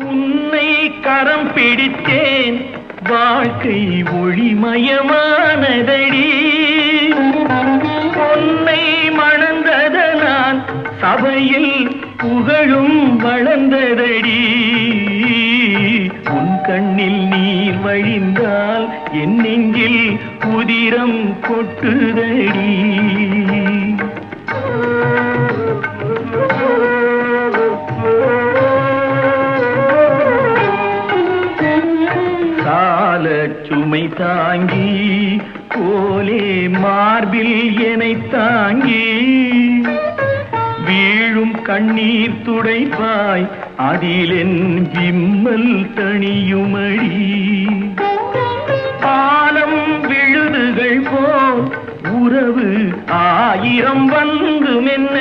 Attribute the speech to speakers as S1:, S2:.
S1: உன்னை கரம் பிடித்தேன் வாழ்க்கை ஒளிமயமானதடி பொன்னை மணந்ததனால் சபையில் புகழும் வளர்ந்ததடி உன் கண்ணில் நீர் வழிந்தால் என் நெஞ்சில் உதிரம் கொட்டுதடி சுமை தாங்கி போலே மார்பில் என்னை தாங்கி வீழும் கண்ணீர் துடைப்பாய் அதிலென் விம்மல் தணியுமடி பாலம் விழுதுகள் போல் உறவு ஆயிரம் வந்து மென்ன